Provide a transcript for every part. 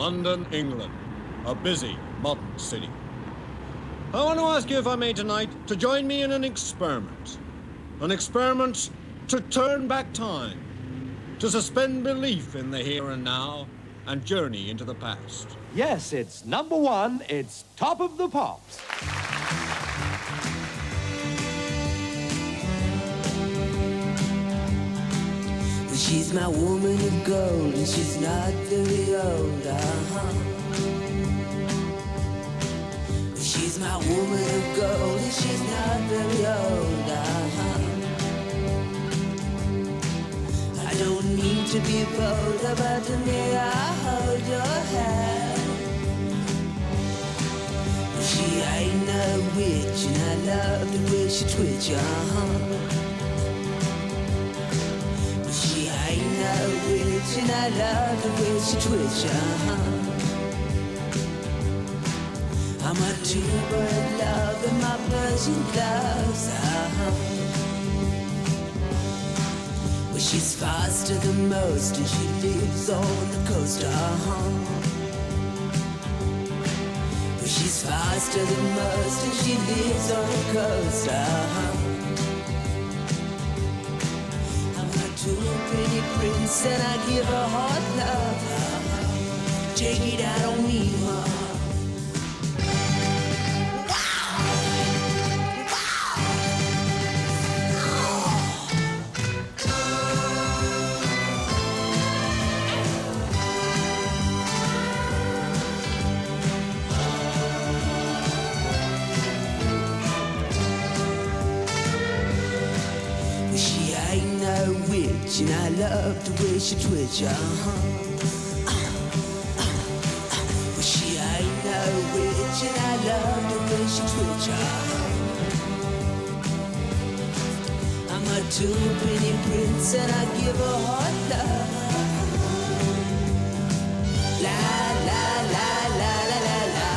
London, England, a busy modern city. I want to ask you, if I may tonight, to join me in an experiment. An experiment to turn back time, to suspend belief in the here and now, and journey into the past. Yes, it's number one. It's Top of the Pops. She's my woman of gold, and she's not very old, She's my woman of gold, and she's not very old, I don't need to be bold, but to me I hold your hand. She ain't no witch, and I love the way she twitch, She ain't no witch, and I love the way she twitch, I'm a two-bird love, and my Persian gloves, Well, she's faster than most, and she lives on the coast, Well, she's faster than most, and she lives on the coast, To a pretty prince, and I give her hard love. Take it out on me, and I love the way she twitch, Well, she ain't no witch, and I love the way she twitch, I'm a two-penny prince, and I give her hard love. La la la la la la la.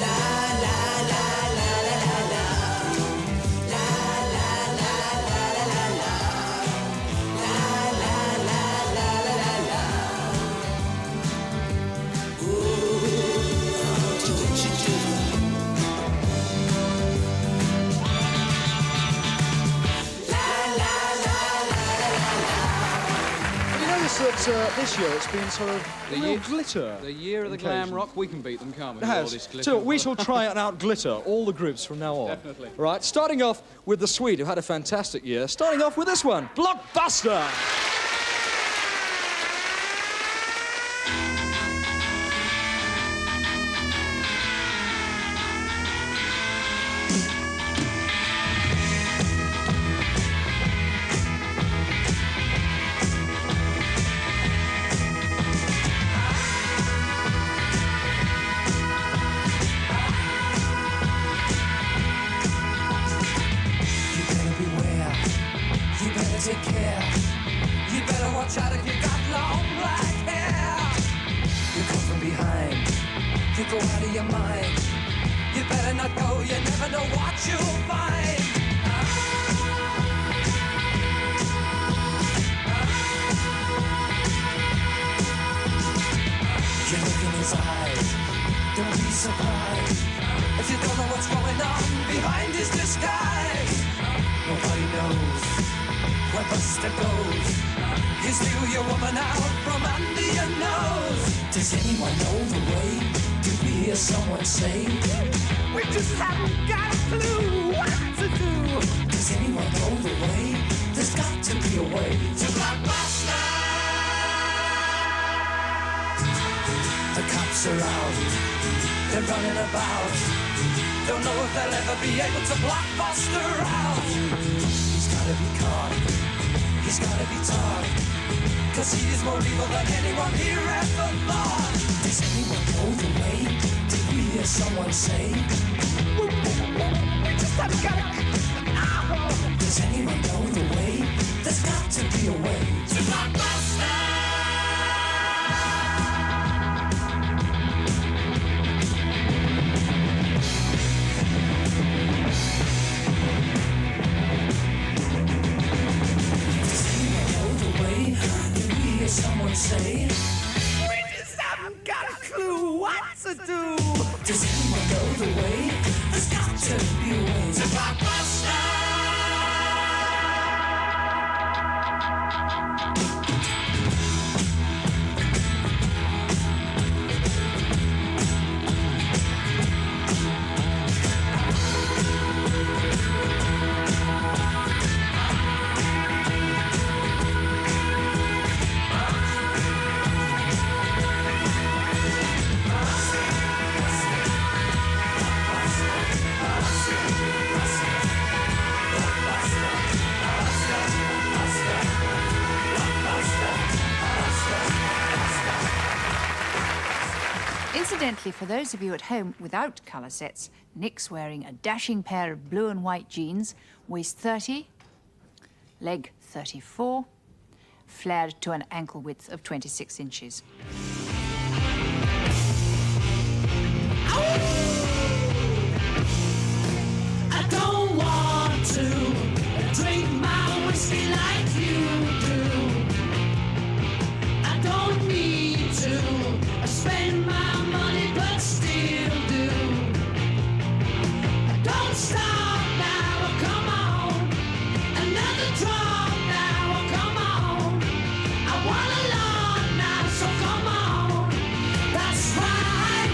La la la la la la la. La la la la la la la. That this year it's been sort of real glitter. The year of the glam rock, we can beat them, can't we? It has. So we shall try and out-glitter all the groups from now on. Definitely. Right, starting off with the Swede, who had a fantastic year. Starting off with this one, Blockbuster! Take care. You better watch out if you got long black hair. You come from behind. You go out of your mind. You better not go. You never know what you'll find. You look in his eyes. Don't be surprised if you don't know what's going on behind his disguise. Nobody knows where Buster goes. You steal your woman out from under your nose. Does anyone know the way? Did we hear someone say? We just haven't got a clue what to do. Does anyone know the way? There's got to be a way to Blockbuster. The cops are out. They're running about. Don't know if they'll ever be able to block Buster out. He's gotta be caught. He's gotta be taught, 'cause he is more evil than anyone here ever thought. Does anyone know the way? Did we hear someone say? We just haven't got it. Does anyone know the way? There's got to be a way to Blockbuster. Someone say, we just haven't got do. Does anyone know the way? There's got to be a way to Blockbuster. Incidentally, for those of you at home without colour sets, Nick's wearing a dashing pair of blue and white jeans, waist 30, leg 34, flared to an ankle width of 26 inches. I don't want to drink my whiskey like you do. I don't need to spend my money, but still do. Don't stop now, come on. Another drop now, come on. I want a lot now, so come on. That's right,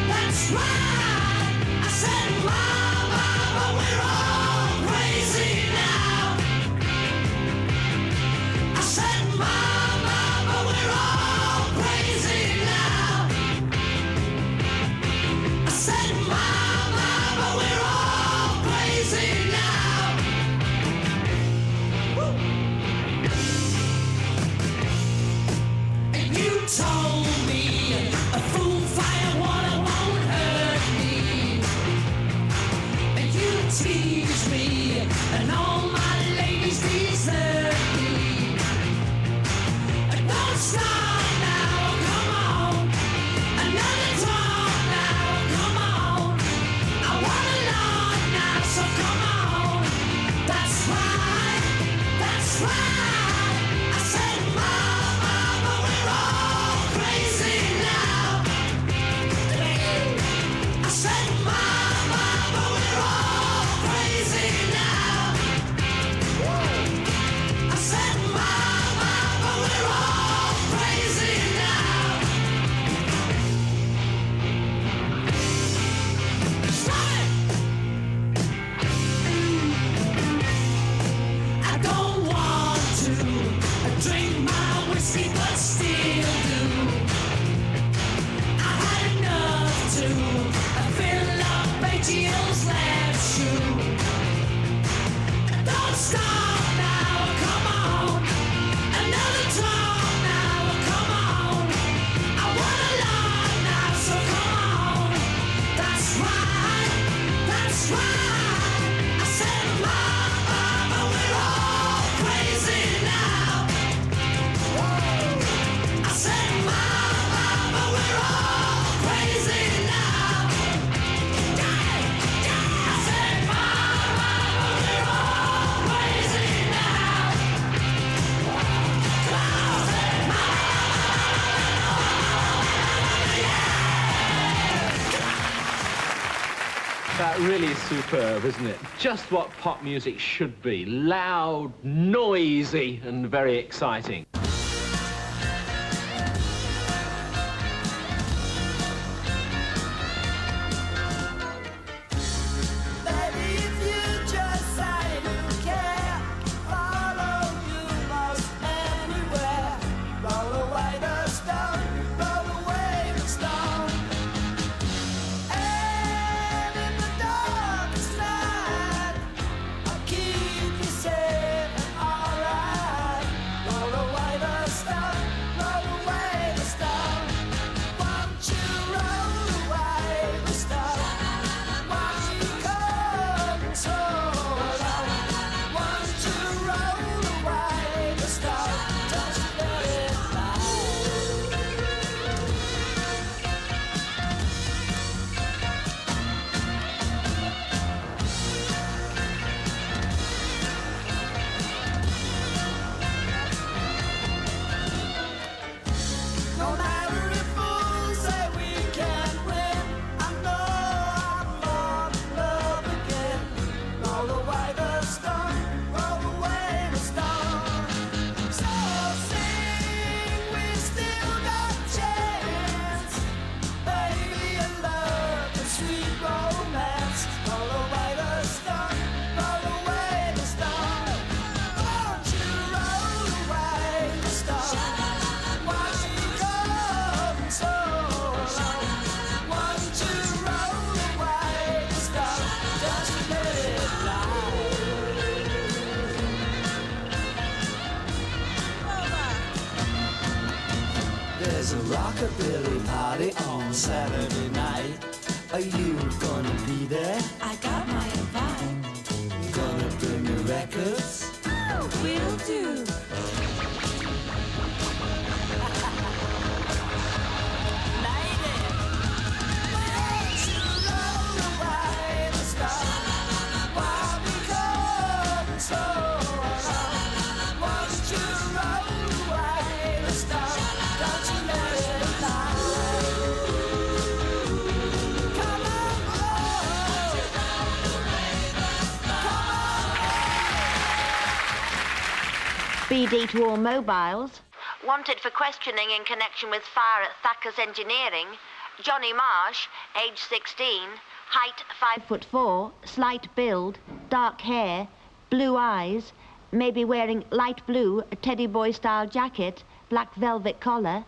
that's right. I said, Mama, but we're all crazy now. I said, Mama, but we're all crazy now. I said, Mama, but we're all crazy now. Woo. And you told me a fool fire water won't hurt me. And you tease me, and all my ladies desert me. Don't stop now, come on. Another drop now, come on. I want a lot now, so come on. That's right, that's right. I said, Mama, but we're all crazy now. I said, Mama, but we're all crazy now. I said, Mama, but we're all crazy now. Stop it! I don't want to drink my whiskey, but still do. I had enough to fill up ATL's last shoe. Don't stop now, come on. Another drop now, come on. I want a lot now, so come on. That's right, that's right. I said, Mama, but we're all crazy now. I said, Mama, but we're all crazy now. I said, Mama, but we're all crazy now. That really is superb, isn't it? Just what pop music should be. Loud, noisy, and very exciting. Baby, if you just say you care, follow you most anywhere. Roll away the stone, roll away the stone. And in the darkest night, I'll keep you safe and alright. Roll away the rockabilly party on Saturday night. Are you gonna be there? I got my invite. Gonna bring your records? Will do. BD to all mobiles. Wanted for questioning in connection with fire at Thacker's Engineering. Johnny Marsh, age 16, height 5'4", slight build, dark hair, blue eyes, maybe wearing light blue, a teddy boy style jacket, black velvet collar.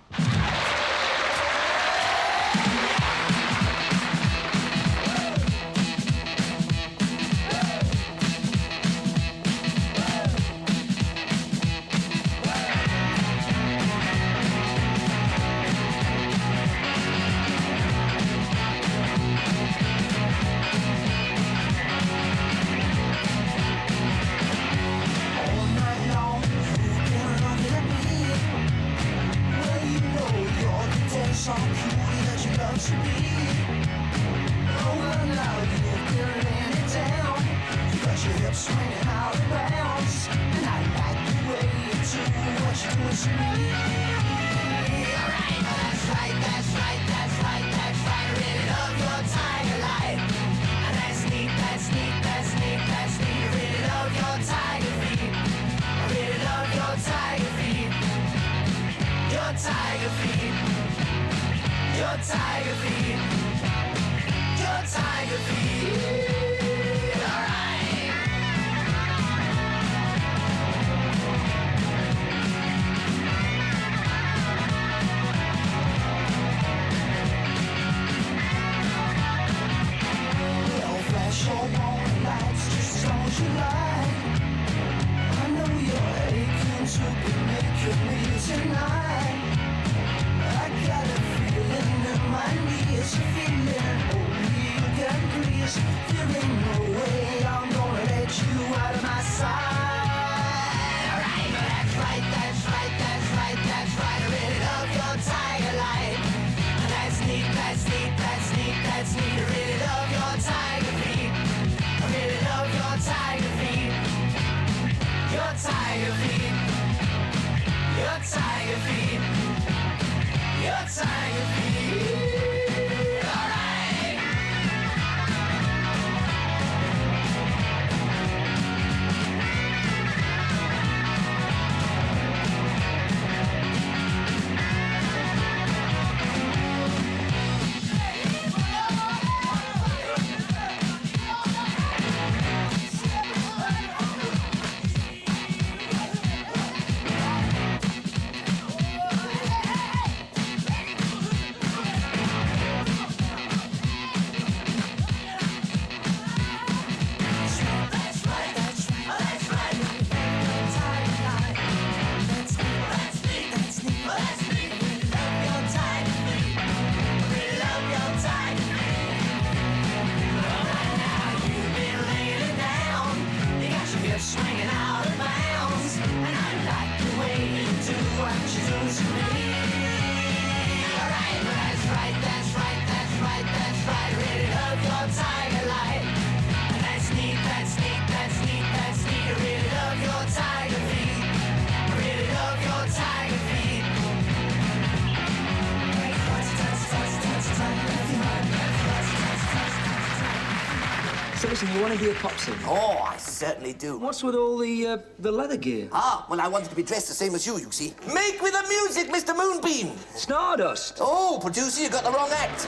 So listen, you want to be a pop singer? Oh, I certainly do. What's with all the leather gear? Ah, well, I wanted to be dressed the same as you see. Make me the music, Mr. Moonbeam! Stardust! Oh, producer, you got the wrong act.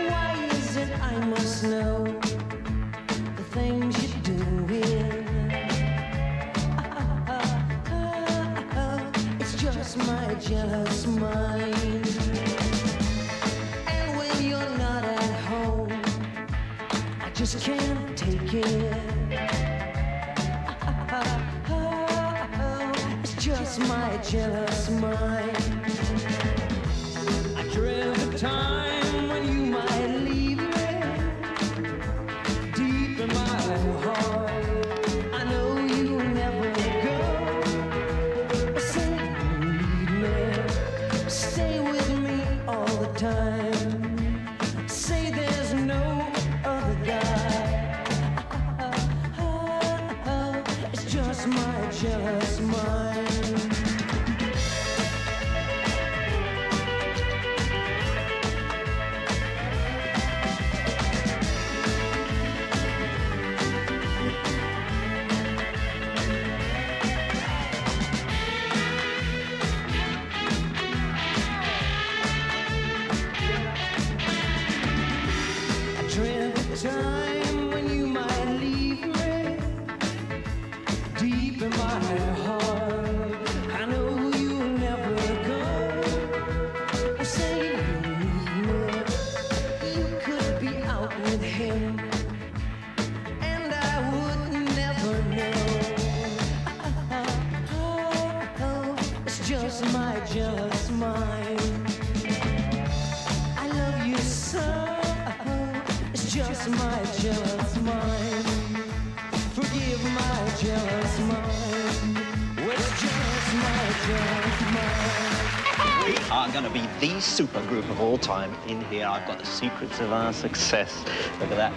Why is it I must know the things you're doing? It's just my jealous mind. And when you're not at home, I just just can't take it. It's just my jealous mind. I dread the time when you might leave me. Deep in my heart, I know you'll never go. Say you need me, stay with me all the time. Say there's no other guy. It's just my jealous mind. Time when you might leave me. Deep in my heart, I know you'll never go. Say you need me, you could be out with him, and I would never know. It's just my jealous mind. I love you so. Just my jealous mind. Forgive my jealous mind. It's just my jealous mind. We are going to be the super group of all time. In here, I've got the secrets of our success. Look at that.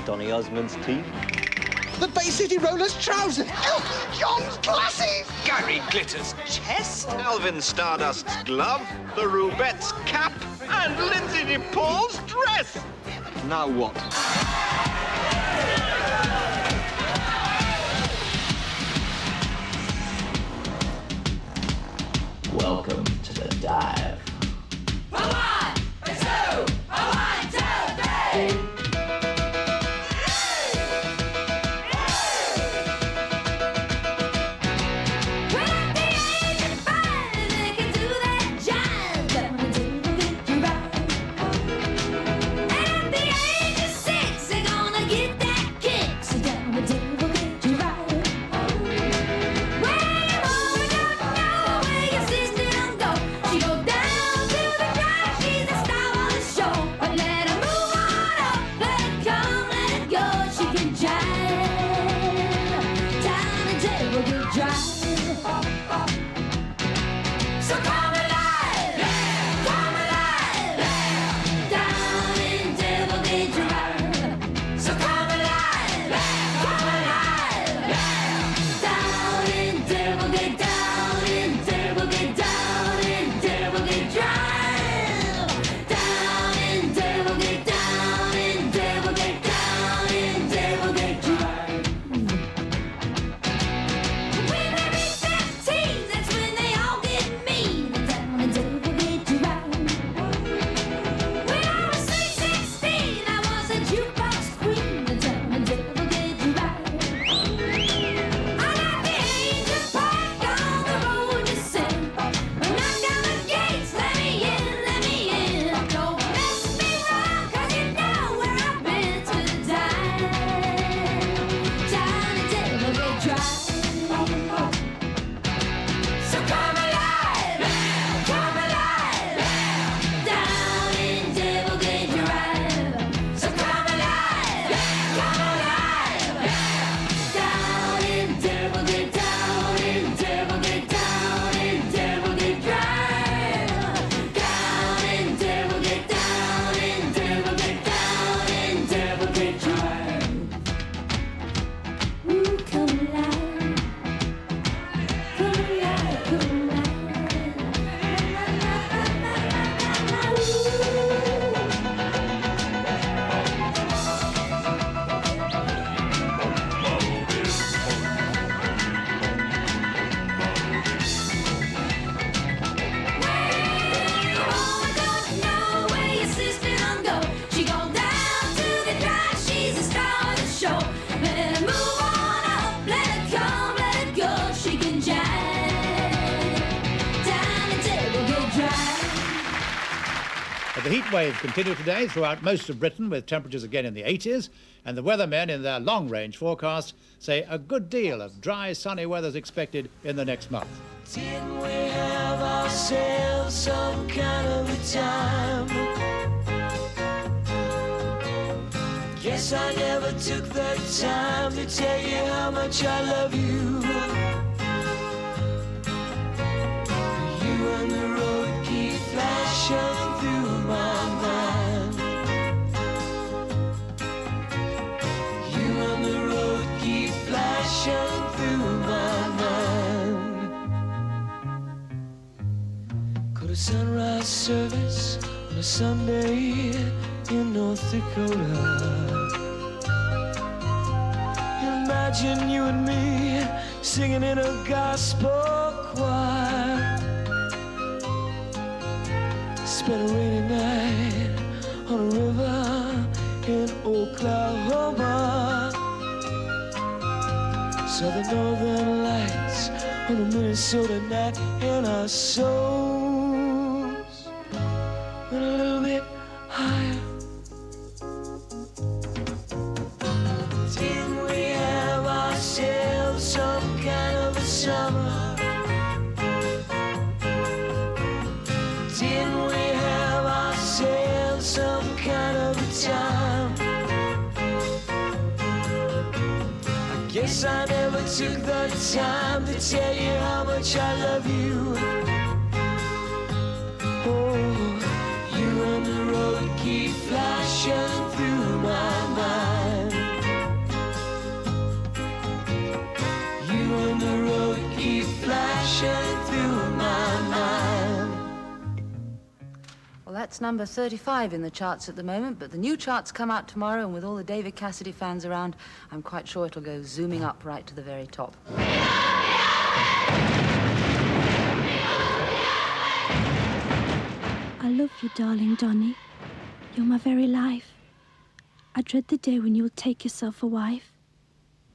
Donny Osmond's teeth. The Bay City Rollers trousers. Elton John's glasses. Gary Glitter's chest. Alvin Stardust's glove. The Rubettes' cap. And Lindsay DePaul's dress. Now what? Welcome to the dive. A 1, a 2, a 1, 2, 3. Gonna The heat wave continued today throughout most of Britain, with temperatures again in the 80s, and the weathermen in their long-range forecast say a good deal of dry, sunny weather is expected in the next month. Didn't we have ourselves some kind of a time? Guess I never took the time to tell you how much I love you. You and the road keep flashing through my mind. You and the road keep flashing through my mind. Go to sunrise service on a Sunday in North Dakota. Imagine you and me singing in a gospel choir. Spent a rainy night on a river in Oklahoma. Saw the northern lights on a Minnesota night, and our souls went a little bit higher. Didn't we have ourselves some kind of a summer? Didn't we have ourselves some kind of a time? I guess I never took the time to tell you how much I love you. Oh, you and the road keep flashing through my mind. You and the road keep flashing through my mind. Well, that's number 35 in the charts at the moment, but the new charts come out tomorrow, and with all the David Cassidy fans around, I'm quite sure it'll go zooming up right to the very top. I love you, darling Donny. You're my very life. I dread the day when you'll take yourself a wife.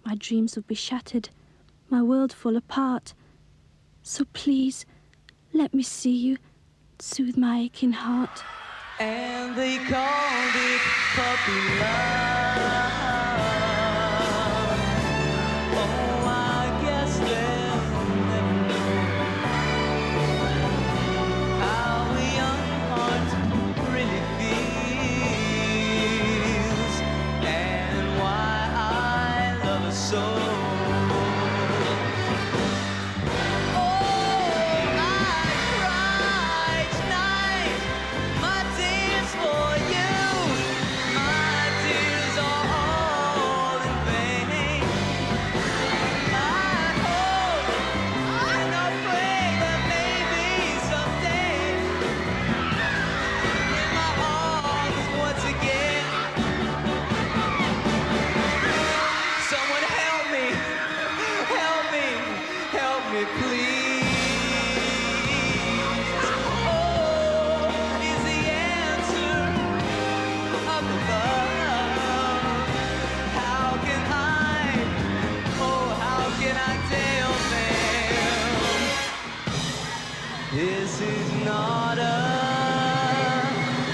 My dreams will be shattered, my world fall apart. So please, let me see you, soothe my aching heart. And they called it puppy love. Oh, I guess they'll never know how a young heart really feels, and why I love her so. This is not a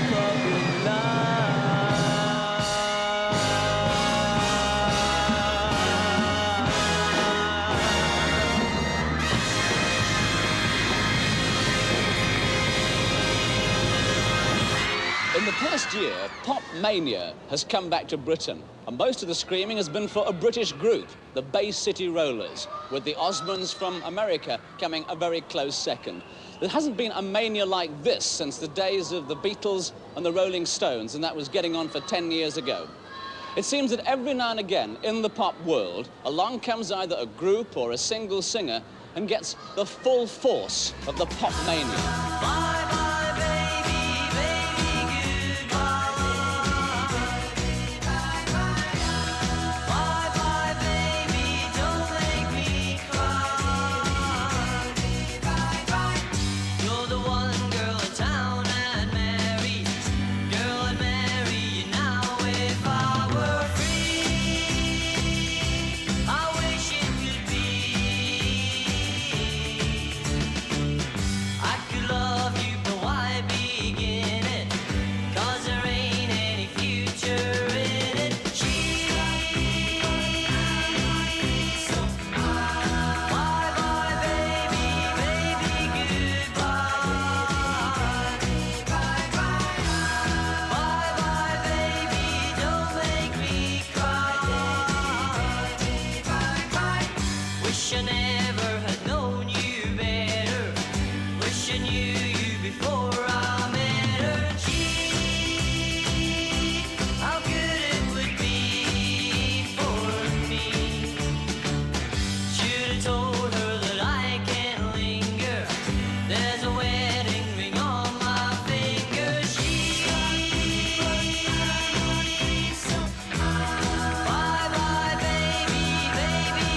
puppy love. In the past year, pop mania has come back to Britain, and most of the screaming has been for a British group, the Bay City Rollers, with the Osmonds from America coming a very close second. There hasn't been a mania like this since the days of the Beatles and the Rolling Stones, and that was getting on for 10 years ago. It seems that every now and again in the pop world, along comes either a group or a single singer and gets the full force of the pop mania. I could love Wish I never had known you better. Wish I knew you before I met her. Gee, how good it would be for me. Should have told her that I can't linger. There's a wedding ring on my finger. Bye bye, baby, baby,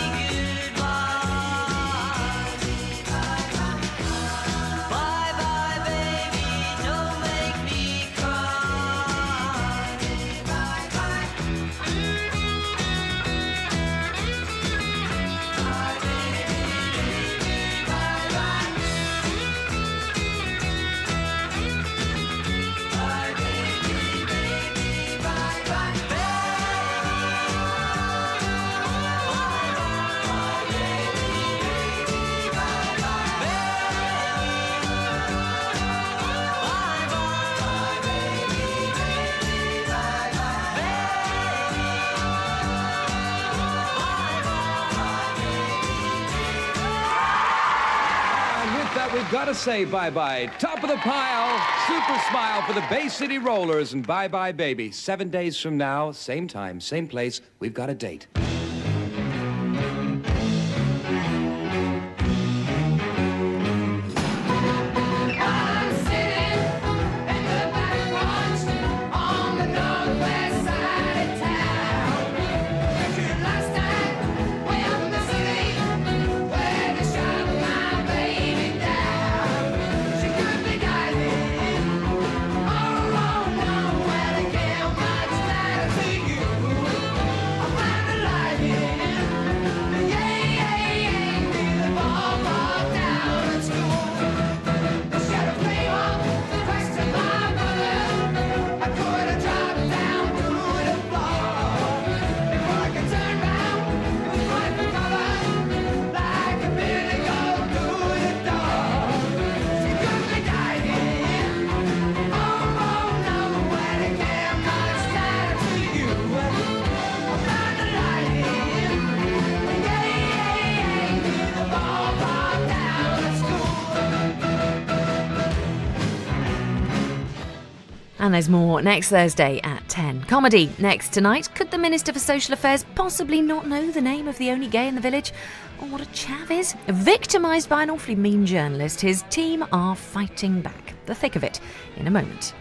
goodbye. Bye bye, baby, don't make me cry. And with that, we've got to say bye-bye. Top of the pile, super smile for the Bay City Rollers, and bye-bye, baby. 7 days from now, same time, same place, we've got a date. I'm sitting in the back porch on the northwest side of town. Picture last night way up in the city where they shot my baby down. She could be diving all alone nowhere to give much matter to you. I'm glad to lie here. Yeah, yeah, yeah. Be the ball down at school. Instead of pay off the price to my mother, I could have dropped down through the floor. Before I could turn round, it was right for cover, like a billy goat through the door. She could be diving, oh nowhere to give much matter to you. I'm trying to lie here, yeah, be the ball down at school. And there's more next Thursday at 10. Comedy next tonight. Could the Minister for Social Affairs possibly not know the name of the only gay in the village? Or what a chav is? Victimised by an awfully mean journalist, his team are fighting back. The thick of it in a moment.